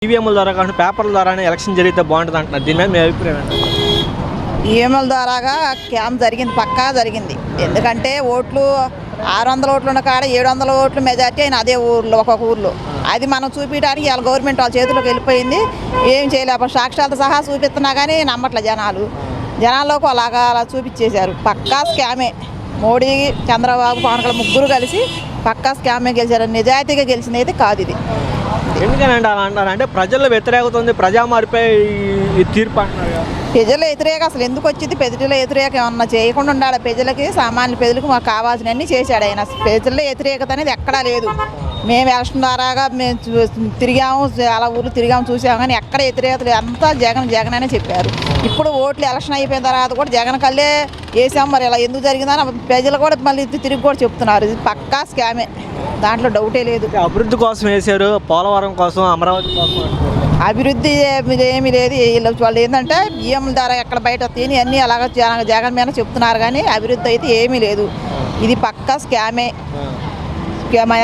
ఈవీఎంల ద్వారా కాకుండా పేపర్ల ద్వారానే ఎలక్షన్ జరిగితే బాగుంటుంది అంటున్నారు. దీని మీద మీ అభిప్రాయం ఏంటి? ఈవీఎంల ద్వారాగా క్యాంప్ జరిగింది, పక్కా జరిగింది. ఎందుకంటే ఓట్లు 600 ఓట్లు ఉన్న కాడ 700 ఓట్లు మెజార్టీ అయిన అదే ఊర్లో, ఒక్కొక్క ఊర్లో. అది మనం చూపించడానికి వాళ్ళ గవర్నమెంట్ వాళ్ళ చేతిలోకి వెళ్ళిపోయింది. ఏం చేయలేక సాక్ష్యాలతో సహా చూపిస్తున్నా కానీ నమ్మట్లే జనాల్లోకి అలా చూపించేశారు. పక్కా స్కామే. మోడీ, చంద్రబాబు, పవన్ కళ్యాణ్ ముగ్గురు కలిసి పక్కా స్కామే గెలిచారు. నిజాయితీగా గెలిచినది కాదు ఇది. ఎందుకనంటే అలా అంటారు అంటే ప్రజల్లో వ్యతిరేకత ఉంది, ప్రజా మార్పే ఈ తీర్పు అంటున్నారు కదా. ప్రజల వ్యతిరేక అసలు ఎందుకు వచ్చింది? ప్రజల వ్యతిరేక ఏమన్నా చేయకుండా ఉండాలి. ప్రజలకి, సామాన్య ప్రజలకు మాకు కావాల్సినవన్నీ చేశాడు ఆయన. ప్రజల వ్యతిరేకత అనేది ఎక్కడా లేదు. మేము ఎలక్షన్ ద్వారాగా మేము తిరిగాము, అలా ఊర్లు తిరిగాము, చూసాము, కానీ ఎక్కడ వ్యతిరేకత లేదు. అంతా జగన్ అనే చెప్పారు. ఇప్పుడు ఓట్లు ఎలక్షన్ అయిపోయిన తర్వాత కూడా జగన్ కల్లే వేసాం. మరి ఇలా ఎందుకు జరిగిందని ప్రజలు కూడా మళ్ళీ తిరిగి కూడా చెప్తున్నారు. ఇది పక్కా స్కామే, దాంట్లో డౌటే లేదు. అభివృద్ధి కోసం వేశారు, పోలవరం కోసం, అమరావతి కోసం. అభివృద్ధి ఏమీ లేదు. వాళ్ళు ఏంటంటే బియ్యం ధర ఎక్కడ బయట తిని అన్నీ అలాగ జగన్ మీద చెప్తున్నారు, కానీ అభివృద్ధి అయితే ఏమీ లేదు. ఇది పక్కా స్కామే.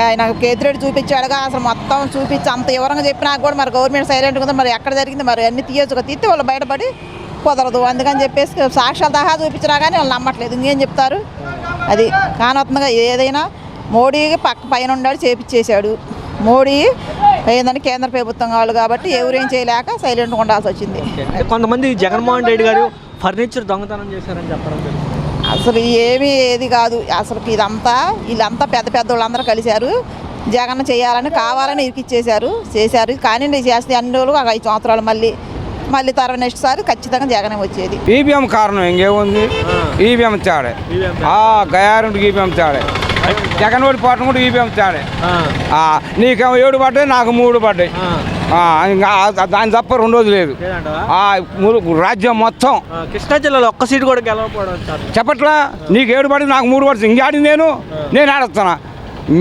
ఆయన కేతిరెడ్డి చూపించాడుగా, అసలు మొత్తం చూపించి అంత వివరంగా చెప్పినా కూడా మరి గవర్నమెంట్ సైలెంట్గా ఉంది. మరి ఎక్కడ జరిగింది? మరి అన్ని తీయొచ్చుగా, తీస్తే వాళ్ళు బయటపడి కుదరదు. అందుకని చెప్పేసి సాక్ష్యాలు సహా చూపించినా కానీ వాళ్ళు నమ్మట్లేదు. ఇంకేం చెప్తారు? అది కానొత్తంగా ఏదైనా మోడీకి పైన ఉండాడు, చేపించేశాడు. మోడీ ఏంటంటే కేంద్ర ప్రభుత్వం వాళ్ళు కాబట్టి ఎవరేం చేయలేక సైలెంట్గా ఉండాల్సి వచ్చింది. కొంతమంది జగన్మోహన్ రెడ్డి గారు ఫర్నిచర్ దొంగతనం చేశారని చెప్పడం జరిగింది. అసలు ఏది కాదు. అసలు వీళ్ళంతా పెద్ద వాళ్ళందరూ కలిశారు. జగన్ చేయాలని కావాలని ఇరికిచ్చేశారు, చేశారు. కానీ చేస్తే అన్ని రోజులు 5 సంవత్సరాలు మళ్ళీ తర్వాత నెక్స్ట్ సారి ఖచ్చితంగా జగనే వచ్చేది. ఈవీఎం కారణం ఇంకేముంది? ఈవీఎం తేడే, గయారంటీ ఈవీఎం తేడే. జగన్ ఓడి పోవటం కూడా ఈవీఎం తేడే. నీకేమో 7 పడ్డాయి, నాకు 3 పడ్డాయి. దాని తప్ప 2 రోజు లేదు. రాజ్యం మొత్తం కృష్ణా జిల్లాలో ఒక్క సీటు కూడా గెలవకపోవడం చెప్పట్లా. నీకు 7 పడింది, నాకు 3 పడుతుంది. ఇంకాడి నేను ఆడుతున్నా.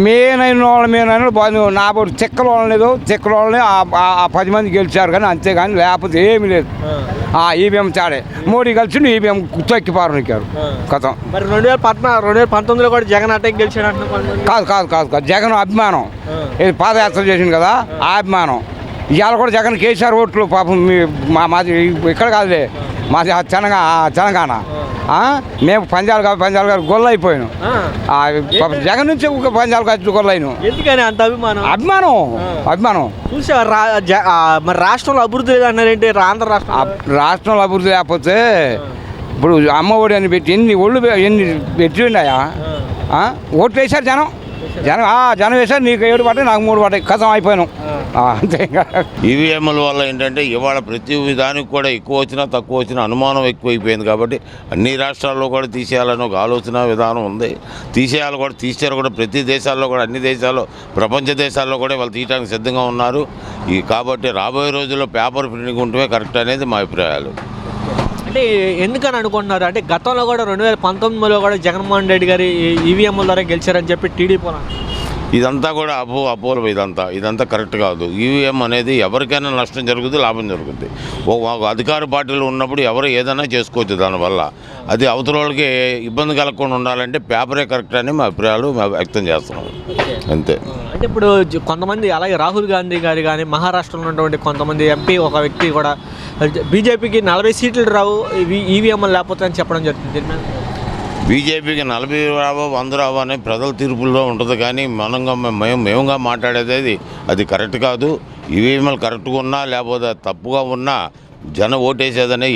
మేనైన వాళ్ళు బాగుంది. నా బోడు చెక్కల వాళ్ళలేదు, చెక్కల వాళ్ళని 10 మంది గెలిచారు, కానీ అంతేగాని లేకపోతే ఏమీ లేదు. ఈవీఎం తేడే. మోడీ కలిసి ఈవీఎం తొక్కిపారనికారు కథం. మరి 2019లో కూడా జగన్ అటాక్ గెలిచాడు. కాదు. జగన్ అభిమానం. ఇది పాదయాత్ర చేసింది కదా, ఆ అభిమానం. ఇవాళ కూడా జగన్ కేసీఆర్ ఓట్లు పాపం. మాది ఇక్కడ కాదులే, మాది తెలంగాణ. మేము పంజాబ్ గారు గొల్ల అయిపోయాను. జగన్ నుంచి పంజాబ్ గారు గొల్ల అయిను. ఎందుకని అంత అభిమానం చూసా. మరి రాష్ట్రంలో అభివృద్ధి లేదు అన్నారేంటి? ఆంధ్ర రాష్ట్రంలో అభివృద్ధి లేకపోతే ఇప్పుడు అమ్మఒడి అని పెట్టి ఎన్ని పెట్టిండాయా? ఓట్లు వేశారు జనం వేశారు. నీకు 7 పడ్డాయి, నాకు 3 పడ్డాయి. కథం అయిపోయాను అంతే. ఈవీఎంల వల్ల ఏంటంటే ఇవాళ ప్రతి విధానికి కూడా ఎక్కువ వచ్చినా తక్కువ వచ్చినా అనుమానం ఎక్కువైపోయింది. కాబట్టి అన్ని రాష్ట్రాల్లో కూడా తీసేయాలని ఒక ఆలోచన విధానం ఉంది. తీసేయారు కూడా ప్రతి దేశాల్లో కూడా, అన్ని దేశాల్లో, ప్రపంచ దేశాల్లో కూడా వాళ్ళు తీయడానికి సిద్ధంగా ఉన్నారు. కాబట్టి రాబోయే రోజుల్లో పేపర్ ప్రింటింగ్ ఉంటే కరెక్ట్ అనేది మా అభిప్రాయాలు. అంటే ఎందుకని అనుకుంటున్నారు? అంటే గతంలో కూడా 2019లో కూడా జగన్మోహన్ రెడ్డి గారు ఈవీఎంల ద్వారా గెలిచారని చెప్పి టీడీపీ ఇదంతా కూడా అపూర్వం. ఇదంతా కరెక్ట్ కాదు. ఈవీఎం అనేది ఎవరికైనా నష్టం జరుగుతుంది, లాభం జరుగుతుంది. అధికార పార్టీలు ఉన్నప్పుడు ఎవరు ఏదైనా చేసుకోవచ్చు. దానివల్ల అది అవతల వాళ్ళకి ఇబ్బంది కలగకుండా ఉండాలంటే పేపరే కరెక్ట్ అని మా అభిప్రాయాలు వ్యక్తం చేస్తున్నాం అంతే. అంటే ఇప్పుడు కొంతమంది అలాగే రాహుల్ గాంధీ గారు కానీ, మహారాష్ట్రలో ఉన్నటువంటి కొంతమంది ఎంపీ, ఒక వ్యక్తి కూడా బీజేపీకి 40 సీట్లు రావు ఈవీఎంలు లేకపోతే అని చెప్పడం జరుగుతుంది. బీజేపీకి 40 రావో 100 రావో అనే ప్రజల తీర్పుల్లో ఉంటుంది, కానీ మేముగా మాట్లాడేది అది కరెక్ట్ కాదు. ఈవీఎంలు కరెక్ట్గా ఉన్నా లేకపోతే తప్పుగా ఉన్నా జనం ఓటేసేదని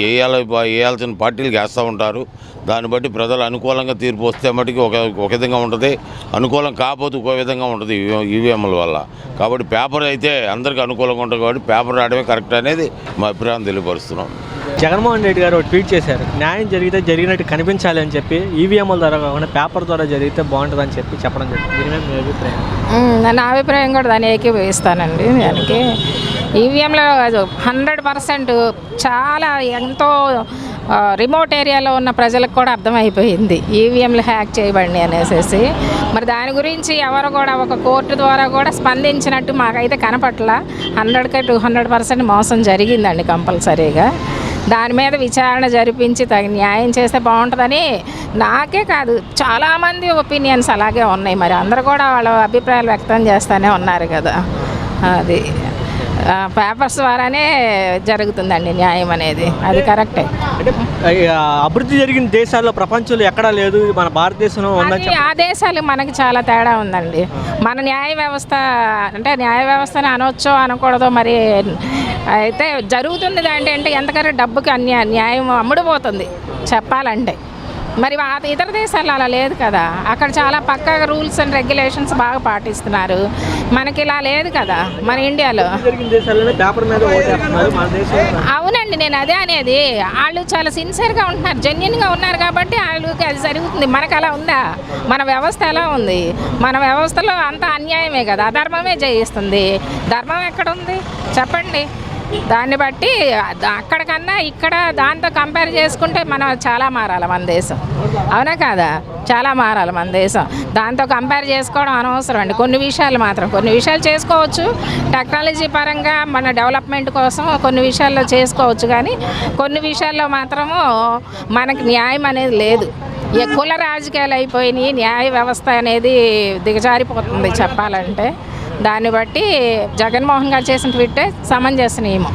వేయాల్సిన పార్టీలకు వేస్తూ ఉంటారు. దాన్ని బట్టి ప్రజలు అనుకూలంగా తీర్పు వస్తే మటుకు ఒక విధంగా ఉంటుంది, అనుకూలం కాకపోతే ఒక విధంగా ఉంటుంది ఈవీఎంల వల్ల. కాబట్టి పేపర్ అయితే అందరికీ అనుకూలంగా ఉంటుంది, కాబట్టి పేపర్ రావడమే కరెక్ట్ అనేది మా అభిప్రాయం తెలియపరుస్తున్నాం. జగన్మోహన్ రెడ్డి గారు ట్వీట్ చేశారు, న్యాయం జరిగితే జరిగినట్టు కనిపించాలి అని చెప్పి, ఈవీఎంల ద్వారా కాకుండా పేపర్ ద్వారా జరిగితే బాగుంటుందని చెప్పడం జరిగింది. దీని మీద మీ అభిప్రాయం? నా అభిప్రాయం కూడా దాన్ని ఏకీభవిస్తానండి. దానికి ఈవీఎంలో 100% చాలా ఎంతో రిమోట్ ఏరియాలో ఉన్న ప్రజలకు కూడా అర్థమైపోయింది ఈవీఎంలు హ్యాక్ చేయబడి అనేసి. మరి దాని గురించి ఎవరు కూడా ఒక కోర్టు ద్వారా కూడా స్పందించినట్టు మాకైతే కనపట్ల. 100కి 200% మోసం జరిగిందండి కంపల్సరీగా. దాని మీద విచారణ జరిపించి తగిన న్యాయం చేస్తే బాగుంటుందని నాకే కాదు, చాలామంది ఒపీనియన్స్ అలాగే ఉన్నాయి. మరి అందరూ కూడా వాళ్ళ అభిప్రాయాలు వ్యక్తం చేస్తూనే ఉన్నారు కదా. అది పేపర్స్ ద్వారానే జరుగుతుందండి న్యాయం అనేది, అది కరెక్టే. అంటే అభివృద్ధి జరిగిన దేశాల్లో ప్రపంచంలో ఎక్కడా లేదు, మన భారతదేశంలో అది ఆ దేశాలు మనకి చాలా తేడా ఉందండి. మన న్యాయ వ్యవస్థ అంటే న్యాయ వ్యవస్థని అనొచ్చో అనకూడదో మరి, అయితే జరుగుతుంది దాంట్లో అంటే ఎంతకన్నా డబ్బుకి న్యాయం అమ్ముడుపోతుంది చెప్పాలంటే. మరి ఇతర దేశాల్లో అలా లేదు కదా, అక్కడ చాలా పక్కాగా రూల్స్ అండ్ రెగ్యులేషన్స్ బాగా పాటిస్తున్నారు, మనకి ఇలా లేదు కదా మన ఇండియాలో. అవునండి, నేను అదే అనేది, వాళ్ళు చాలా సిన్సియర్గా ఉంటున్నారు, జెన్యున్గా ఉన్నారు కాబట్టి వాళ్ళకి అది జరుగుతుంది. మనకు అలా ఉందా? మన వ్యవస్థ ఎలా ఉంది? మన వ్యవస్థలో అంత అన్యాయమే కదా, అధర్మమే జయిస్తుంది. ధర్మం ఎక్కడ ఉంది చెప్పండి? దాన్ని బట్టి అక్కడికన్నా ఇక్కడ దాంతో కంపేర్ చేసుకుంటే మనం చాలా మారాలి మన దేశం, అవునా కాదా? చాలా మారాలి మన దేశం. దాంతో కంపేర్ చేసుకోవడం అనవసరం అండి. కొన్ని విషయాలు చేసుకోవచ్చు, టెక్నాలజీ పరంగా మన డెవలప్మెంట్ కోసం కొన్ని విషయాల్లో చేసుకోవచ్చు, కానీ కొన్ని విషయాల్లో మాత్రము మనకి న్యాయం అనేది లేదు. కుల రాజకీయాలు అయిపోయినాయి, న్యాయ వ్యవస్థ అనేది దిగజారిపోతుంది చెప్పాలంటే. దాన్ని బట్టి జగన్మోహన్ గారు చేసిన ట్వీటే సమంజసనీయము.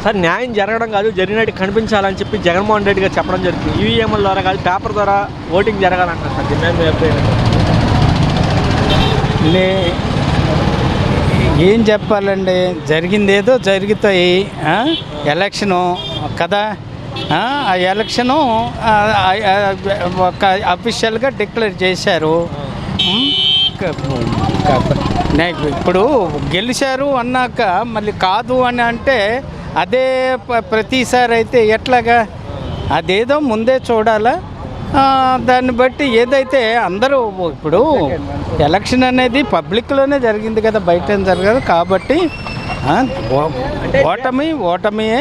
సార్, న్యాయం జరగడం కాదు, జరిగినట్టు కనిపించాలని చెప్పి జగన్మోహన్ రెడ్డి గారు చెప్పడం జరుగుతుంది. ఈవీఎంల ద్వారా కాదు, పేపర్ ద్వారా ఓటింగ్ జరగాలంటారు సార్. ఏం చెప్పాలండి, జరిగిందేదో జరుగుతాయి. ఎలక్షను కదా, ఆ ఎలక్షను ఒక అఫీషియల్గా డిక్లేర్ చేశారు. ఇప్పుడు గెలిచారు అన్నాక మళ్ళీ కాదు అని అంటే అదే ప్రతిసారి అయితే ఎట్లాగా? అదేదో ముందే చూడాలా. దాన్ని బట్టి ఏదైతే అందరూ ఇప్పుడు ఎలక్షన్ అనేది పబ్లిక్లోనే జరిగింది కదా, బయట ఏం జరగదు కాబట్టి ఓటమియే,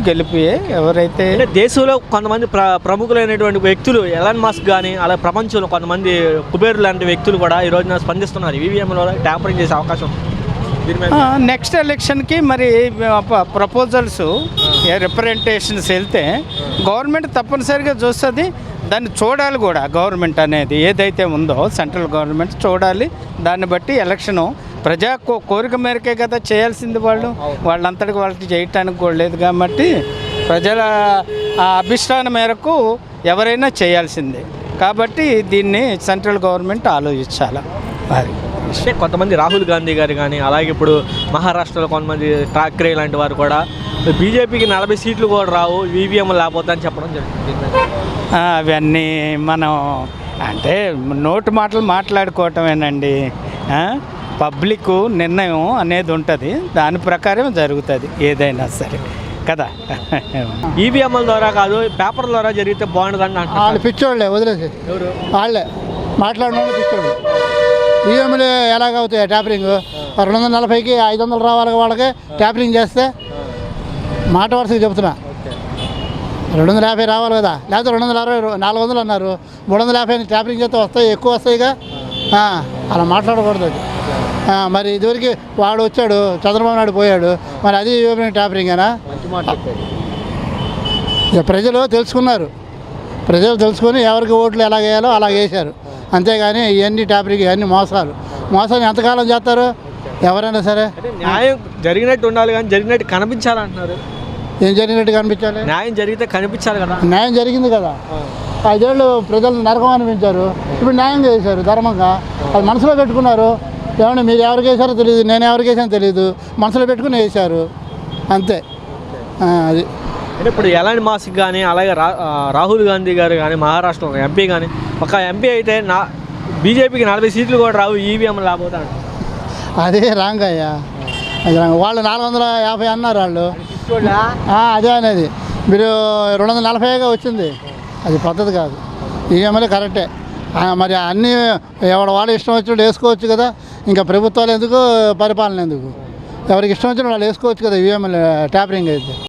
గెలిపియే. ఎవరైతే దేశంలో కొంతమంది ప్రముఖులైనటువంటి వ్యక్తులు, ఎలాన్ మస్క్ కానీ అలా ప్రపంచంలో కొంతమంది కుబేరు లాంటి వ్యక్తులు కూడా ఈ రోజున స్పందిస్తున్నారు. ఈవీఎంలో ట్యాంపరింగ్ చేసే అవకాశం. నెక్స్ట్ ఎలక్షన్కి మరి ప్రపోజల్స్ రిప్రజెంటేషన్స్ వెళ్తే గవర్నమెంట్ తప్పనిసరిగా చూస్తుంది. దాన్ని చూడాలి కూడా, గవర్నమెంట్ అనేది ఏదైతే ఉందో సెంట్రల్ గవర్నమెంట్ చూడాలి. దాన్ని బట్టి ఎలక్షను ప్రజా కోరిక మేరకే కదా చేయాల్సింది. వాళ్ళంతటికి వాళ్ళకి చేయటానికి కూడా లేదు కాబట్టి ప్రజల అభిష్టాన మేరకు ఎవరైనా చేయాల్సిందే. కాబట్టి దీన్ని సెంట్రల్ గవర్నమెంట్ ఆలోచించాలి. అది అంటే కొంతమంది రాహుల్ గాంధీ గారు కానీ, అలాగే ఇప్పుడు మహారాష్ట్రలో కొంతమంది ఠాక్రే లాంటి వారు కూడా బీజేపీకి 40 సీట్లు కూడా రావు, ఈవీఎం లేకపోతే అని చెప్పడం జరుగుతుంది. అవన్నీ మనం అంటే నోటు మాటలు మాట్లాడుకోవటమేనండి. పబ్లిక్ నిర్ణయం అనేది ఉంటుంది, దాని ప్రకారం జరుగుతుంది ఏదైనా సరే కదా. ఈవీఎంల ద్వారా కాదు, పేపర్ ద్వారా జరిగితే బాగుంటుందని అంటారు. వాళ్ళు పిచ్చోళ్ళే, వదిలేసి వాళ్ళే మాట్లాడిన వాళ్ళు పిచ్చోళ్ళు. ఈవీఎంలు ఎలాగవుతాయి ట్యాపరింగ్? 240కి 500 రావాలి వాళ్ళకి ట్యాపరింగ్ చేస్తే, మాట వరుసగా చెబుతున్నా. 250 రావాలి కదా, లేకపోతే 260, 400 అన్నారు, 350 ట్యాపరింగ్ చేస్తే వస్తాయి, ఎక్కువ వస్తాయిగా. అలా మాట్లాడకూడదు. మరి ఇదివరకు వాడు వచ్చాడు, చంద్రబాబు నాయుడు పోయాడు, మరి అది ట్యాపరింగేనా? ప్రజలు తెలుసుకున్నారు, ప్రజలు తెలుసుకొని ఎవరికి ఓట్లు ఎలా వేయాలో అలా వేశారు, అంతేగాని ఇవన్నీ ట్యాపరింగ్, ఇవన్నీ మోసాలు ఎంతకాలం చేస్తారు ఎవరైనా సరే. న్యాయం జరిగినట్టు ఉండాలి కానీ జరిగినట్టు కనిపించాలంటున్నారు. ఏం జరిగినట్టు కనిపించాలి? న్యాయం జరిగితే కనిపించాలి కదా. న్యాయం జరిగింది కదా, 5 ఏళ్ళు ప్రజలు నరకం అనిపించారు, ఇప్పుడు న్యాయం చేశారు ధర్మంగా. అది మనసులో పెట్టుకున్నారు. ఏమన్నా మీరు ఎవరికి వేసారో తెలియదు, నేను ఎవరికి వేసానో తెలియదు, మనసులో పెట్టుకుని వేశారు అంతే. అది ఇప్పుడు ఎలాంటి మాస్క్ కానీ, అలాగే రాహుల్ గాంధీ గారు కానీ, మహారాష్ట్ర ఎంపీ కానీ, ఒక ఎంపీ అయితే బీజేపీకి 40 సీట్లు కూడా రావు, ఈవీఎం లేకపోతే. అదే రాంగ్ అయ్యా, అది రాంగ్. వాళ్ళు 450 అన్నారు వాళ్ళు, అదే అనేది. మీరు 240గా వచ్చింది, అది పద్ధతి కాదు. ఈవీఎంలే కరెక్టే. మరి అన్నీ వాళ్ళు ఇష్టం వచ్చినట్టు వేసుకోవచ్చు కదా. ఇంకా ప్రభుత్వాలు ఎందుకు, పరిపాలన ఎందుకు? ఎవరికి ఇష్టం వచ్చినట్టు వాళ్ళు వేసుకోవచ్చు కదా ఈవీఎంలు ట్యాపరింగ్ అయితే.